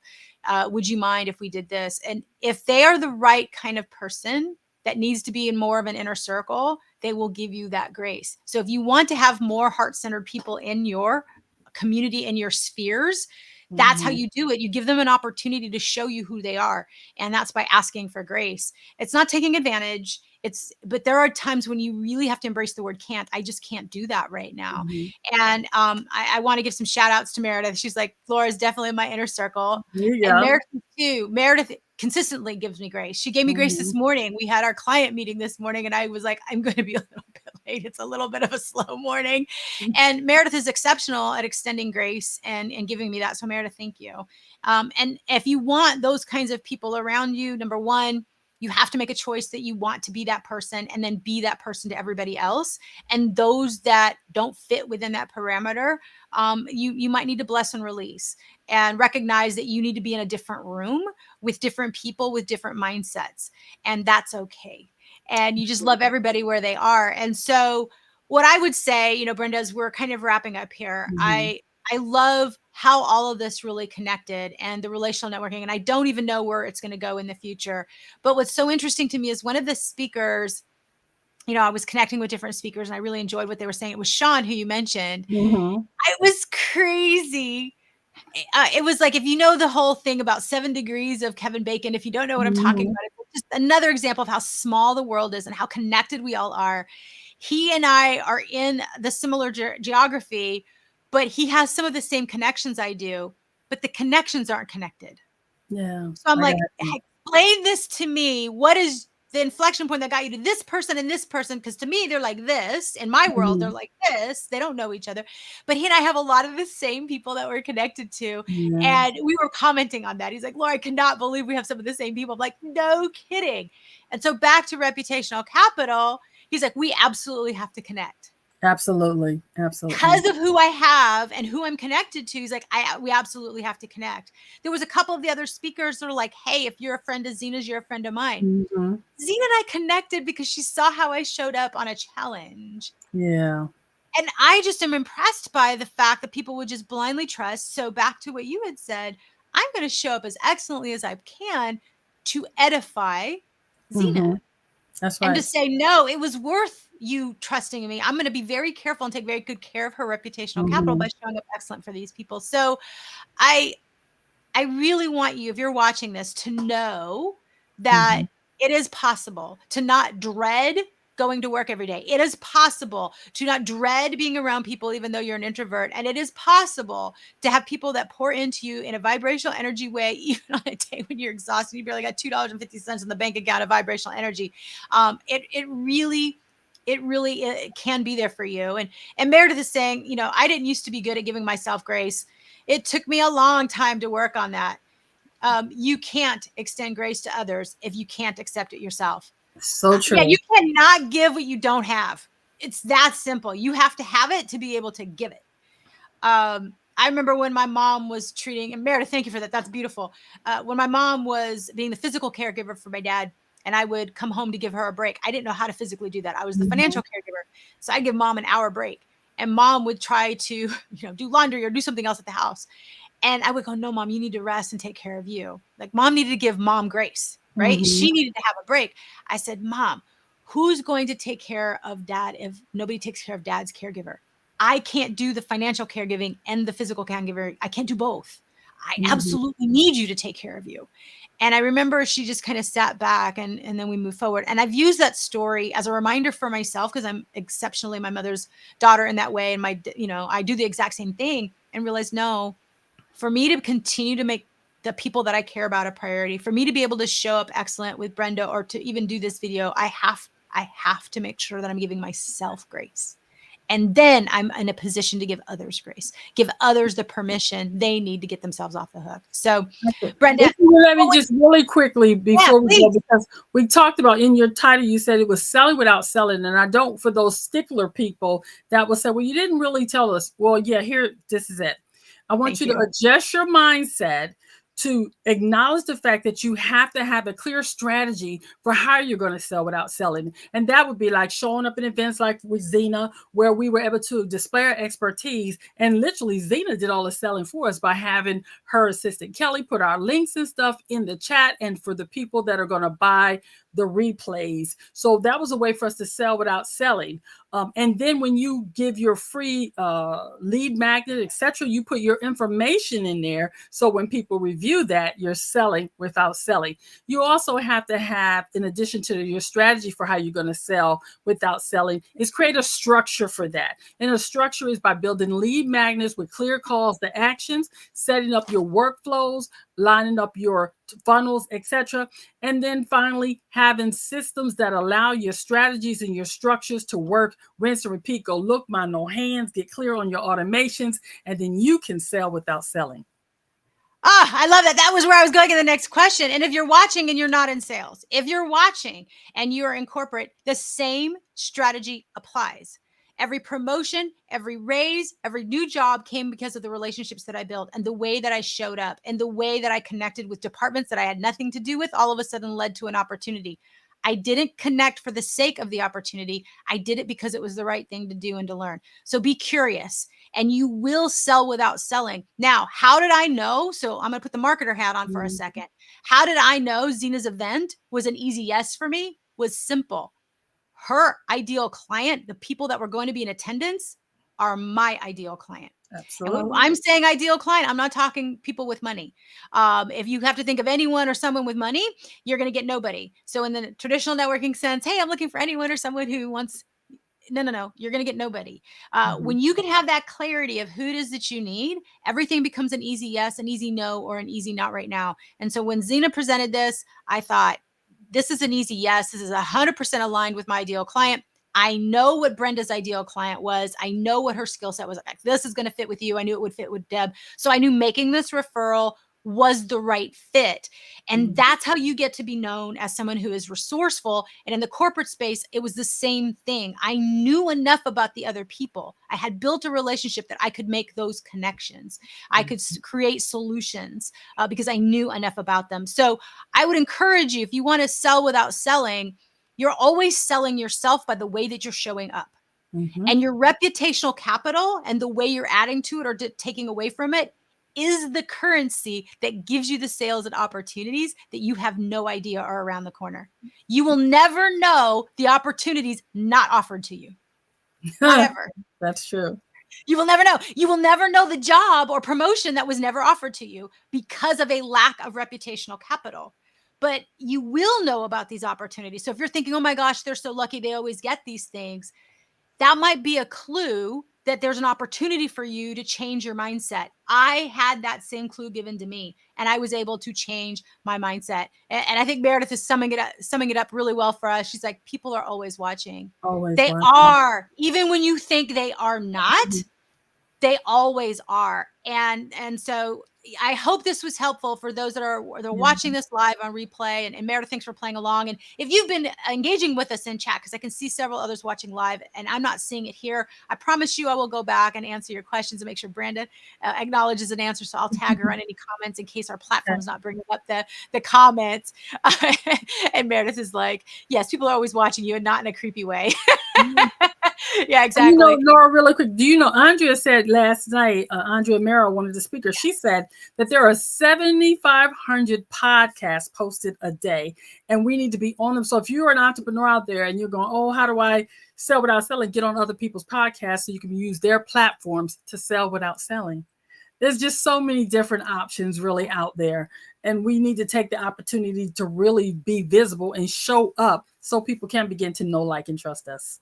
Would you mind if we did this? And if they are the right kind of person that needs to be in more of an inner circle, they will give you that grace. So if you want to have more heart-centered people in your community, in your spheres, that's how you do it. You give them an opportunity to show you who they are. And that's by asking for grace. It's not taking advantage. But there are times when you really have to embrace the word can't. I just can't do that right now. And I want to give some shout outs to Meredith. She's like, Laura is definitely in my inner circle. And Meredith too. Meredith consistently gives me grace. She gave me grace this morning. We had our client meeting this morning and I was like, I'm going to be a little bit late. It's a little bit of a slow morning. And Meredith is exceptional at extending grace and giving me that. So Meredith, thank you. And if you want those kinds of people around you, number one, you have to make a choice that you want to be that person and then be that person to everybody else. And those that don't fit within that parameter, you might need to bless and release and recognize that you need to be in a different room with different people with different mindsets. And that's okay. And you just love everybody where they are. And so what I would say, Brenda, as we're kind of wrapping up here, I love how all of this really connected and the relational networking. And I don't even know where it's going to go in the future. But what's so interesting to me is one of the speakers, I was connecting with different speakers and I really enjoyed what they were saying. It was Sean, who you mentioned. It was crazy. It was like, if you know the whole thing about 7 degrees of Kevin Bacon, if you don't know what I'm talking about, it's just another example of how small the world is and how connected we all are. He and I are in the similar geography, but he has some of the same connections I do, but the connections aren't connected. Yeah. So I'm like, explain this to me. What is the inflection point that got you to this person and this person? Because to me, they're like this. In my world, they're like this. They don't know each other. But he and I have a lot of the same people that we're connected to. Yeah. And we were commenting on that. He's like, Laura, I cannot believe we have some of the same people. I'm like, no kidding. And so back to reputational capital, he's like, we absolutely have to connect. Absolutely. Absolutely. Because of who I have and who I'm connected to. He's like, we absolutely have to connect. There was a couple of the other speakers that are like, hey, if you're a friend of Zena's, you're a friend of mine. Mm-hmm. Zena and I connected because she saw how I showed up on a challenge. Yeah. And I just am impressed by the fact that people would just blindly trust. So back to what you had said, I'm going to show up as excellently as I can to edify Zena. Mm-hmm. That's right. And to say, no, it was worth you trusting me. I'm going to be very careful and take very good care of her reputational capital by showing up excellent for these people. So I really want you, if you're watching this, to know that it is possible to not dread going to work every day. It is possible to not dread being around people, even though you're an introvert. And it is possible to have people that pour into you in a vibrational energy way, even on a day when you're exhausted. You barely got $2.50 in the bank account of vibrational energy. It really can be there for you. And Meredith is saying, you know, I didn't used to be good at giving myself grace. It took me a long time to work on that. You can't extend grace to others if you can't accept it yourself. So true. Yeah, you cannot give what you don't have. It's that simple. You have to have it to be able to give it. I remember when my mom was treating, and Meredith, thank you for that. That's beautiful. When my mom was being the physical caregiver for my dad, and I would come home to give her a break. I didn't know how to physically do that. I was the financial caregiver. So I'd give mom an hour break, and mom would try to, do laundry or do something else at the house. And I would go, no, mom, you need to rest and take care of you. Like, mom needed to give mom grace, right? She needed to have a break. I said, mom, who's going to take care of dad if nobody takes care of dad's caregiver? I can't do the financial caregiving and the physical caregiver. I can't do both. I absolutely need you to take care of you. And I remember she just kind of sat back and then we moved forward. And I've used that story as a reminder for myself, because I'm exceptionally my mother's daughter in that way. And I do the exact same thing and realize, no, for me to continue to make the people that I care about a priority, for me to be able to show up excellent with Brenda or to even do this video, I have to make sure that I'm giving myself grace. And then I'm in a position to give others grace, give others the permission they need to get themselves off the hook. So, Brenda, let me just really quickly before we go, because we talked about in your title, you said it was selling without selling. And I don't, for those stickler people that will say, well, you didn't really tell us. Well, yeah, this is it. I want you to adjust your mindset to acknowledge the fact that you have to have a clear strategy for how you're going to sell without selling. And that would be like showing up in events like with Zena, where we were able to display our expertise. And literally Zena did all the selling for us by having her assistant Kelly put our links and stuff in the chat, and for the people that are going to buy the replays. So that was a way for us to sell without selling. And then when you give your free lead magnet, etc., you put your information in there. So when people review that, you're selling without selling. You also have to have, in addition to your strategy for how you're going to sell without selling, is create a structure for that. And a structure is by building lead magnets with clear calls to actions, setting up your workflows, lining up your funnels, etc. And then finally, having systems that allow your strategies and your structures to work, rinse and repeat, go look, mind no hands, get clear on your automations, and then you can sell without selling. I love that. That was where I was going in the next question. And if you're watching and you're not in sales, if you're watching and you're in corporate, the same strategy applies. Every promotion, every raise, every new job came because of the relationships that I built and the way that I showed up and the way that I connected with departments that I had nothing to do with, all of a sudden led to an opportunity. I didn't connect for the sake of the opportunity. I did it because it was the right thing to do and to learn. So be curious, and you will sell without selling. Now, how did I know? So I'm going to put the marketer hat on for a second. How did I know Zena's event was an easy yes for me? Was simple. Her ideal client, the people that were going to be in attendance, are my ideal client. Absolutely. And when I'm saying ideal client, I'm not talking people with money. If you have to think of anyone or someone with money, you're going to get nobody. So in the traditional networking sense, hey, I'm looking for anyone or someone who wants, no, you're going to get nobody. When you can have that clarity of who it is that you need, everything becomes an easy yes, an easy no, or an easy not right now. And so when Zena presented this, I thought, this is an easy yes. This is 100% aligned with my ideal client. I know what Brenda's ideal client was. I know what her skill set was. This is going to fit with you. I knew it would fit with Deb. So I knew making this referral was the right fit. And Mhm. that's how you get to be known as someone who is resourceful. And in the corporate space, it was the same thing. I knew enough about the other people. I had built a relationship that I could make those connections. I could create solutions because I knew enough about them. So I would encourage you, if you want to sell without selling, you're always selling yourself by the way that you're showing up. Mhm. And your reputational capital and the way you're adding to it or taking away from it is the currency that gives you the sales and opportunities that you have no idea are around the corner. You will never know the opportunities not offered to you. Not ever. That's true. You will never know. You will never know the job or promotion that was never offered to you because of a lack of reputational capital. But you will know about these opportunities. So if you're thinking, oh my gosh, they're so lucky they always get these things, that might be a clue that there's an opportunity for you to change your mindset. I had that same clue given to me, and I was able to change my mindset. And I think Meredith is summing it up really well for us. She's like, people are always watching. Always They watching. are, even when you think they are not, they always are. And so I hope this was helpful for those that are watching this live on replay. And Meredith, thanks for playing along. And if you've been engaging with us in chat, because I can see several others watching live and I'm not seeing it here, I promise you I will go back and answer your questions and make sure Brenda acknowledges an answer. So I'll tag her on any comments in case our platform is not bringing up the comments. And Meredith is like, yes, people are always watching you and not in a creepy way. Yeah, exactly. You know, Laura, really quick, do you know, Andrea said last night, Andrea Merrill, one of the speakers, she said that there are 7,500 podcasts posted a day, and we need to be on them. So if you're an entrepreneur out there and you're going, oh, how do I sell without selling? Get on other people's podcasts so you can use their platforms to sell without selling. There's just so many different options really out there. And we need to take the opportunity to really be visible and show up so people can begin to know, like, and trust us.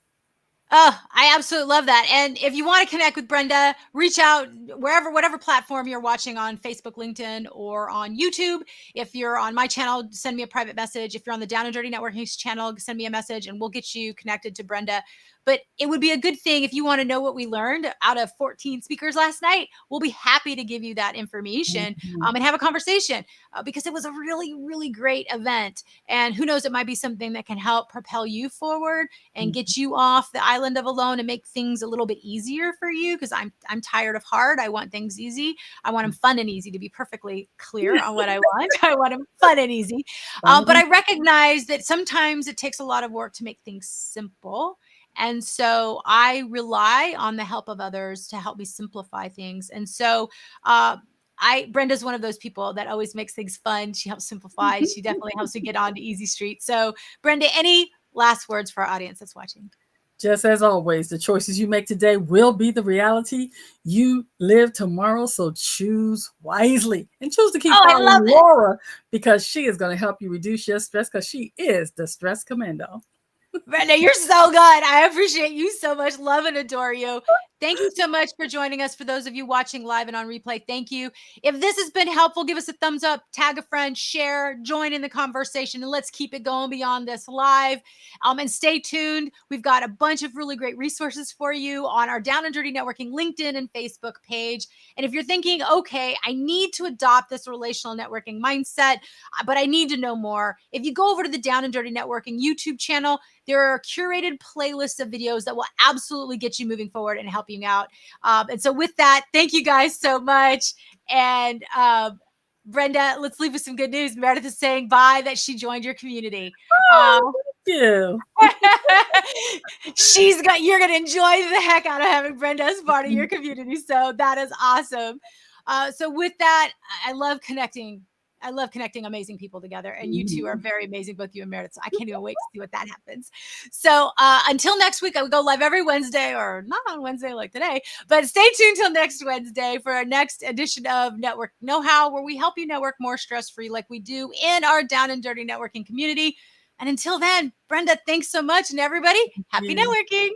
Oh, I absolutely love that. And if you want to connect with Brenda, reach out whatever platform you're watching on, Facebook, LinkedIn, or on YouTube. If you're on my channel, send me a private message. If you're on the Down and Dirty Networking channel, send me a message and we'll get you connected to Brenda. But it would be a good thing if you want to know what we learned out of 14 speakers last night. We'll be happy to give you that information and have a conversation because it was a really, really great event. And who knows, it might be something that can help propel you forward and get you off the island of alone and make things a little bit easier for you, because I'm tired of hard. I want things easy. I want them fun and easy, to be perfectly clear on what I want. I want them fun and easy. But I recognize that sometimes it takes a lot of work to make things simple. And so I rely on the help of others to help me simplify things. And so Brenda's one of those people that always makes things fun. She helps simplify. She definitely helps me get on to easy street. So Brenda, any last words for our audience that's watching? Just as always, the choices you make today will be the reality you live tomorrow. So choose wisely and choose to keep following Laura, because she is going to help you reduce your stress, because she is the stress commando. Brenda, you're so good. I appreciate you so much. Love and adore you. Thank you so much for joining us. For those of you watching live and on replay, thank you. If this has been helpful, give us a thumbs up, tag a friend, share, join in the conversation, and let's keep it going beyond this live. And stay tuned. We've got a bunch of really great resources for you on our Down and Dirty Networking LinkedIn and Facebook page. And if you're thinking, okay, I need to adopt this relational networking mindset, but I need to know more, if you go over to the Down and Dirty Networking YouTube channel, there are curated playlists of videos that will absolutely get you moving forward and help you out. And so with that, thank you guys so much. And Brenda, let's leave with some good news. Meredith is saying bye, that she joined your community. Thank you. You're going to enjoy the heck out of having Brenda as part of your community. So that is awesome. So with that, I love connecting amazing people together. And you two are very amazing, both you and Meredith. So I can't even wait to see what that happens. So until next week, I will go live every Wednesday, or not on Wednesday like today, but stay tuned till next Wednesday for our next edition of Network Know-How, where we help you network more stress-free like we do in our Down and Dirty Networking community. And until then, Brenda, thanks so much. And everybody, happy networking.